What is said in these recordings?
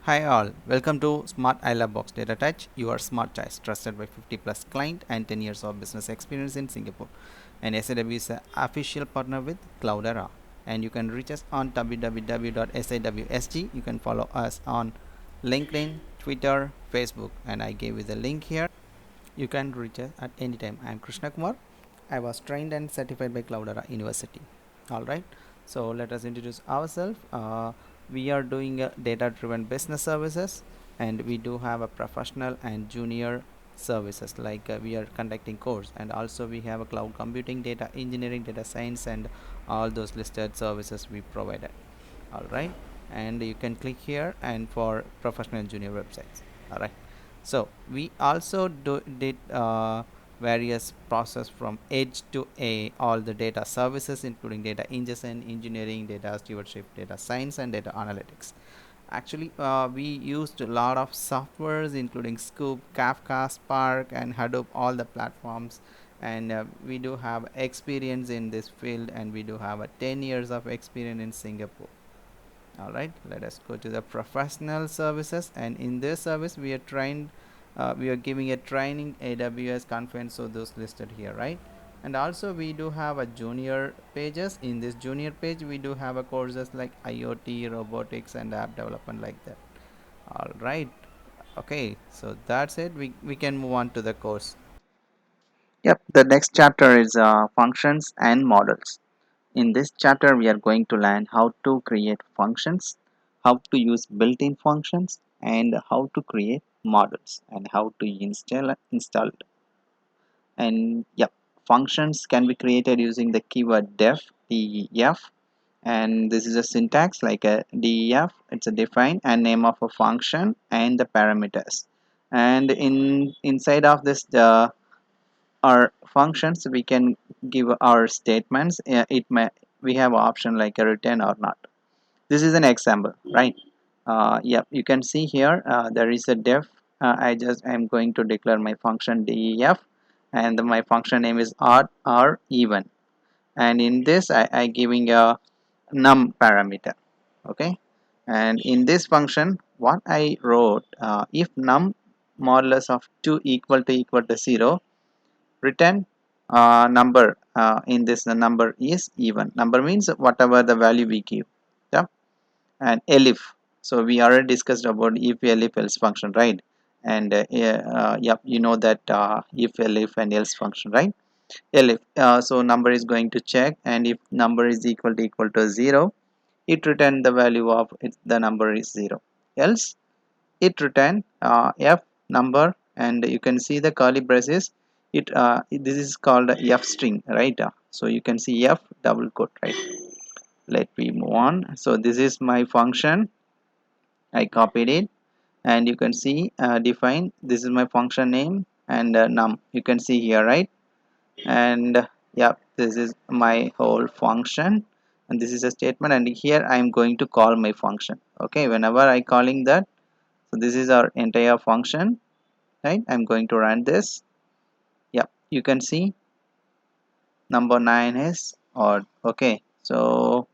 Hi all, welcome to Smart iLab Box Data Touch, your smart choice, trusted by 50 plus client and 10 years of business experience in Singapore. And SAW is an official partner with Cloudera. And you can reach us on www.sawsg. You can follow us on LinkedIn, Twitter, Facebook, and I gave you the link here. You can reach us at any time. I am Krishna Kumar. I was trained and certified by Cloudera University. Alright, so let us introduce ourselves. We are doing data driven business services, and we do have a professional and junior services like we are conducting course, and also we have a cloud computing, data engineering, data science, and all those listed services we provided. Alright, and you can click here and for professional and junior websites. Alright, so we also did various process from edge to a all the data services, including data ingestion, engineering, data stewardship, data science, and data analytics. Actually, we used a lot of softwares including Scoop, Kafka, Spark, and Hadoop, all the platforms. And we do have experience in this field, and we do have a 10 years of experience in Singapore. All right, let us go to the professional services, and in this service we are trained, we are giving a training AWS conference, so those listed here, right? And also we do have a junior pages. In this junior page we do have a courses like IoT, robotics, and app development, like that. All right, okay, so that's it. We can move on to the course. Yep, the next chapter is functions and models. In this chapter, we are going to learn how to create functions, how to use built-in functions, and how to create models, and how to install it. And yeah, functions can be created using the keyword def, and this is a syntax like a def. It's a define and name of a function and the parameters. And inside of this, the our functions, we can give our statements. It may we have an option like a return or not. This is an example, right? Yeah, you can see here there is a def. I'm going to declare my function def, and my function name is odd or even, and in this I giving a num parameter. Okay, and in this function what I wrote, if num modulus of 2 equal to 0, return number. In this, the number is even. Number means whatever the value we give. Yeah, and elif, so we already discussed about if elif else function, right? And yep, you know that if elif and else function, right? Elif, so number is going to check, and if number is equal to 0, it return the value of it, the number is 0. Else it return f number, and you can see the curly braces. This is called f string, right? So you can see f double quote, right? Let me move on. So this is my function. I copied it, and you can see define. This is my function name, and num you can see here, right? And yeah, this is my whole function, and this is a statement, and here I am going to call my function. Okay, whenever I calling that, so this is our entire function, right? I'm going to run this. Yeah, you can see number 9 is odd. Okay, so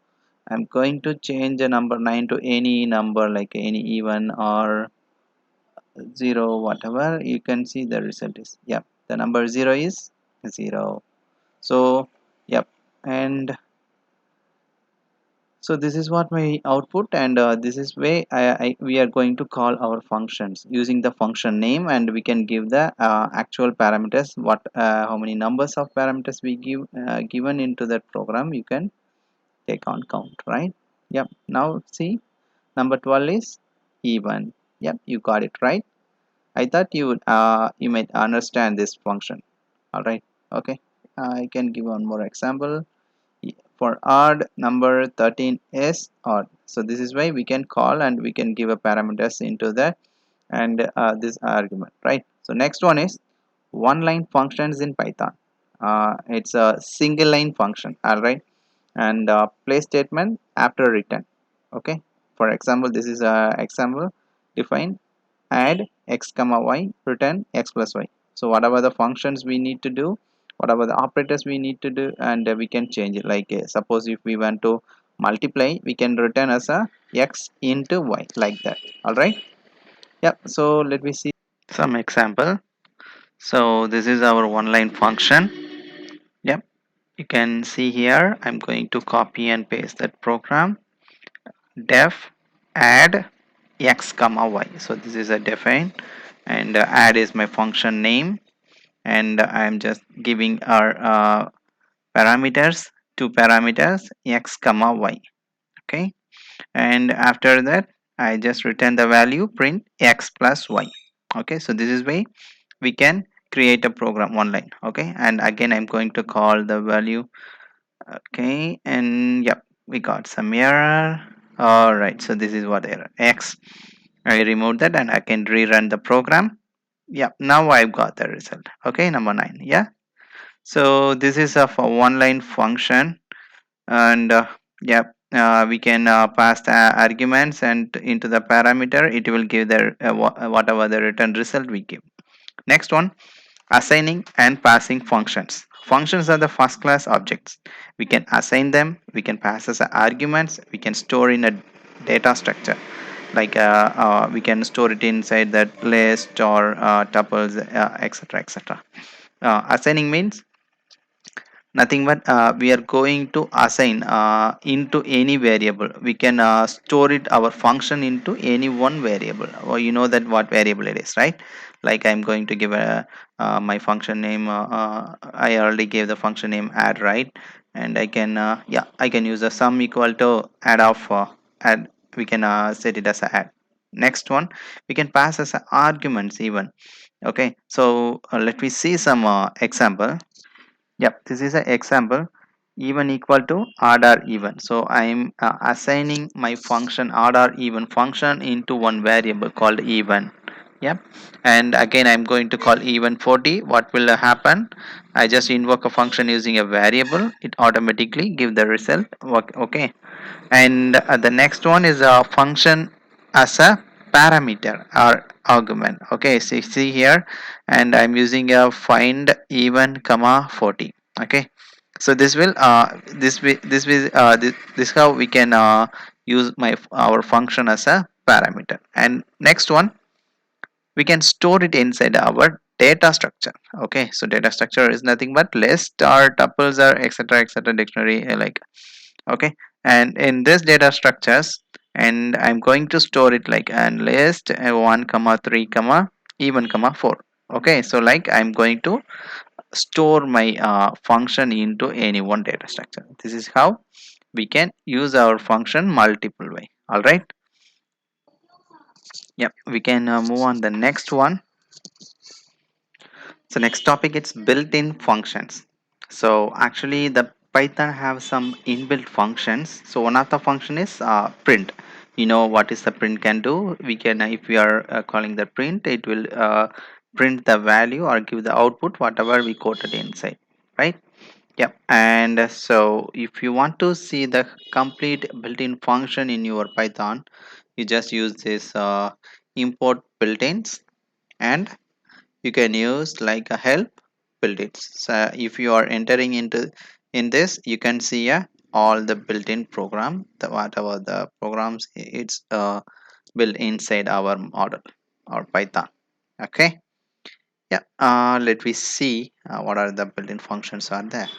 I'm going to change the number 9 to any number, like any even or 0, whatever. You can see the result is, yeah, the number 0 is 0. So yep, and so this is what my output, and this is way we are going to call our functions using the function name, and we can give the actual parameters, what how many numbers of parameters we given into that program. You can take on count, right? Yep, now see, number 12 is even. Yep, you got it, right? I thought you would you might understand this function. All right, okay, I can give one more example. For odd, number 13 is odd, so this is why we can call, and we can give a parameters into that, and this argument, right? So next one is one line functions in Python. It's a single line function, all right? And place statement after return. Okay, for example, this is a example. Define add x comma y, return x plus y. So whatever the functions we need to do, whatever the operators we need to do, and we can change it, like suppose if we want to multiply, we can return as a x into y, like that. All right. Yep. So let me see some example. So this is our one line function. Yep. You can see here, I'm going to copy and paste that program. Def add x comma y. So this is a define, and add is my function name, and I'm just giving our parameters, two parameters, x comma y. Okay, and after that I just return the value, print x plus y. Okay, so this is way we can create a program one line. Okay, and again I'm going to call the value. Okay, and yep, we got some error. All right, so this is what error x. I removed that and I can rerun the program. Yeah, now I've got the result. Okay, number 9. Yeah, so this is a one line function, and yeah, we can pass the arguments and into the parameter. It will give the whatever the return result we give. Next one, assigning and passing functions. Functions are the first class objects. We can assign them, we can pass as arguments, we can store in a data structure, like we can store it inside that list or tuples, etc, etc. Assigning means nothing but we are going to assign into any variable. We can store it our function into any one variable, or you know that what variable it is, right? Like I'm going to give a my function name, I already gave the function name add, right? And I can yeah, I can use a sum equal to add of add. We can set it as a add. Next one, we can pass as a arguments even. Okay, so let me see some example. Yep, this is an example, even equal to odd or even. So I am assigning my function odd or even function into one variable called even. Yep, and again I'm going to call even 40. What will happen? I just invoke a function using a variable. It automatically give the result. Okay, and the next one is a function as a parameter or argument. Okay, so see here, and I'm using a find even comma 40. Okay, so this will this how we can use my our function as a parameter. And next one, we can store it inside our data structure. Okay, so data structure is nothing but list or tuples or etc etc dictionary, like. Okay, and in this data structures, and I'm going to store it like and list 1 comma 3 comma even comma 4. Okay, so like I'm going to store my function into any one data structure. This is how we can use our function multiple way. All right. Yep, we can move on the next one. So next topic, it's built-in functions. So actually the Python have some inbuilt functions. So one of the function is print. You know what is the print can do? We can if we are calling the print, it will print the value or give the output whatever we quoted inside, right? Yep. And so if you want to see the complete built-in function in your Python, you just use this import built-ins, and you can use like a help built-ins. So if you are entering into in this, you can see all the built-in program, the whatever the programs it's built inside our model or Python. Okay, yeah, let me see what are the built-in functions are there.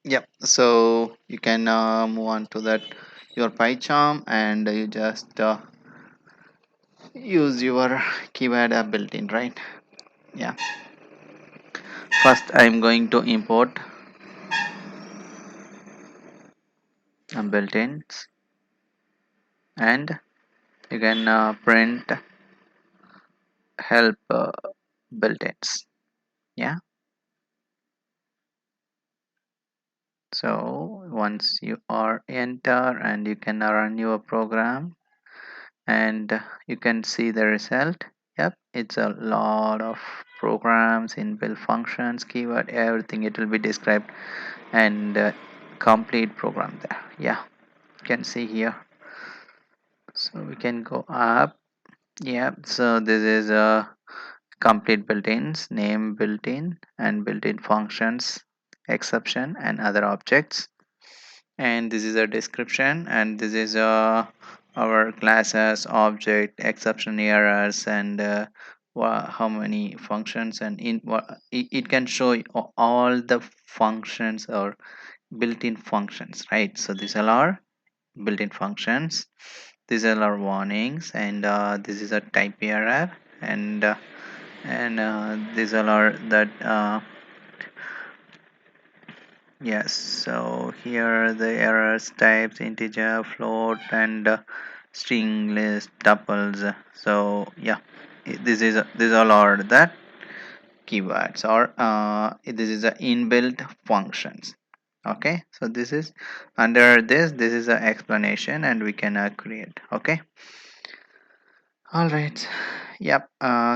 Yep, so you can move on to that your PyCharm, and you just use your keyword built-in, right? Yeah, first I'm going to import built-ins, and you can print help built-ins. Yeah, so once you are enter, and you can run your program, and you can see the result. Yep, it's a lot of programs, inbuilt functions, keyword, everything it will be described, and complete program there. Yeah, you can see here. So we can go up. Yeah, so this is a complete built-ins, name built-in and built-in functions, exception and other objects. And this is a description, and this is our classes, object, exception errors, and how many functions, and in what it can show you all the functions or built-in functions, right? So these all are built-in functions. These are our warnings, and this is a type error, and these all are that. Yes, so here are the errors types integer, float, and string, list, tuples. So yeah, these all are the keywords, or this is the inbuilt functions. Okay, so this is under this is the explanation, and we can create. Okay, all right. Yep.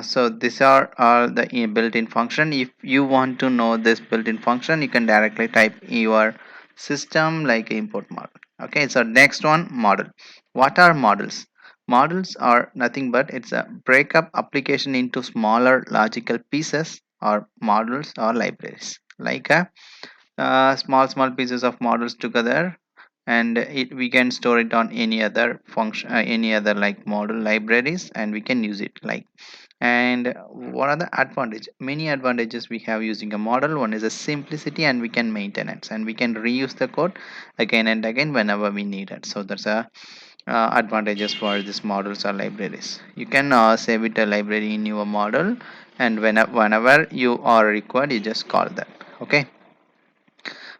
So these are all the built-in function. If you want to know this built-in function, you can directly type your system like import model. Okay. So next one, model. What are models? Models are nothing but it's a breakup application into smaller logical pieces, or models or libraries, like a small pieces of models together, and we can store it on any other function, any other like model libraries, and we can use it like. And what are the advantage? Many advantages we have using a model. One is a simplicity, and we can maintenance, and we can reuse the code again and again whenever we need it. So that's a advantages for these models or libraries. You can save it a library in your model, and whenever you are required, you just call that. Okay,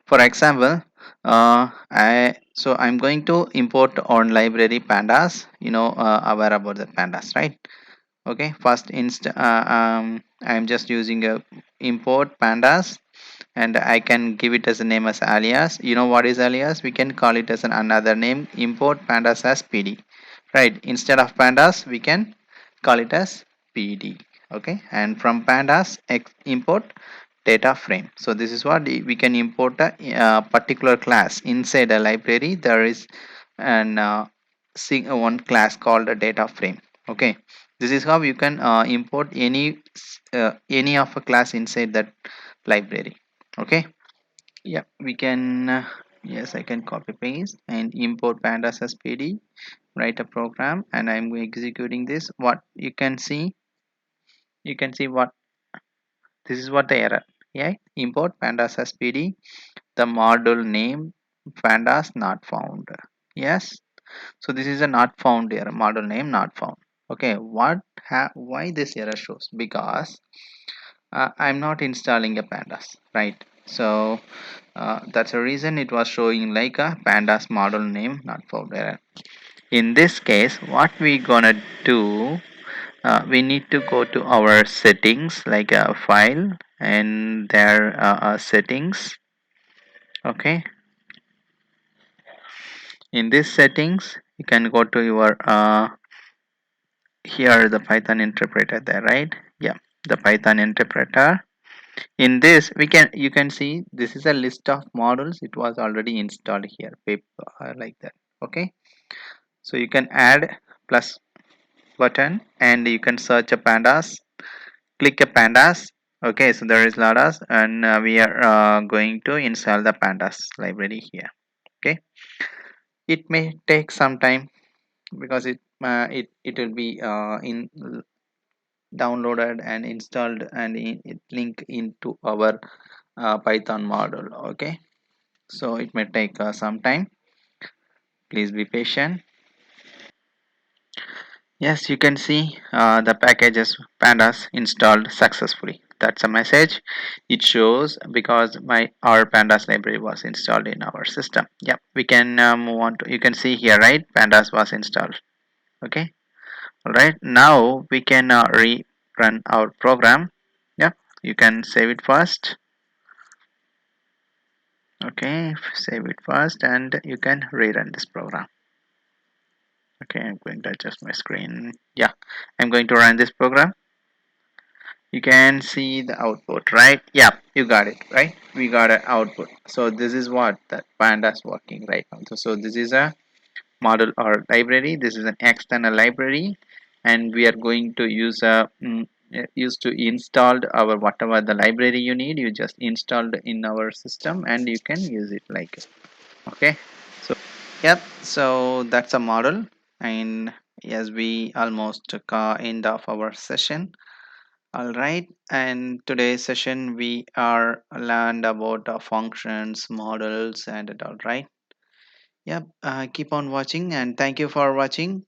for example, I'm going to import on library pandas. Aware about the pandas, right? Okay, first I'm just using a import pandas, and I can give it as a name as alias. You know what is alias? We can call it as another name, import pandas as pd, right? Instead of pandas we can call it as pd. Okay, and from pandas import data frame. So this is what we can import a particular class inside a library. There is an one class called a data frame. Okay, this is how you can import any of a class inside that library. Okay, yeah, we can yes, I can copy paste and import pandas as pd, write a program, and I'm executing this. What you can see what this is what the error. Yeah, import pandas as pd, the module name pandas not found. Yes, so this is a not found error, model name not found. Okay, why this error shows? Because I'm not installing a pandas, right? So that's a reason it was showing like a pandas model name not found error. In this case, what we gonna do, we need to go to our settings like a file, and there are settings. Okay, in this settings you can go to your here the python interpreter there, right? Yeah, the python interpreter. In this you can see this is a list of models. It was already installed here, paper like that. Okay, so you can add plus button, and you can search a pandas, click a pandas. Okay, so there is ladas, and we are going to install the pandas library here. Okay, it may take some time because it will be in downloaded and installed, and it link into our python model. Okay, so it may take some time. Please be patient. Yes, you can see the packages pandas installed successfully. That's a message it shows because our pandas library was installed in our system. Yeah, we can move on to, you can see here, right? Pandas was installed. Okay, all right. Now we can rerun our program. Yeah, you can save it first. Okay, save it first, and you can rerun this program. Okay, I'm going to adjust my screen. Yeah, I'm going to run this program. You can see the output, right? Yeah, you got it, right? We got an output. So this is what the pandas working right now. So this is a model or library. This is an external library, and we are going to use to install our whatever the library you need. You just installed in our system and you can use it like it. Okay. So Yep, so that's a model. And yes, we almost end of our session. All right, and today's session we are learned about functions, models, and it all right. Yep, keep on watching and thank you for watching.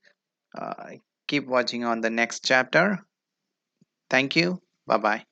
Uh, Keep watching on the next chapter. Thank you. Bye bye.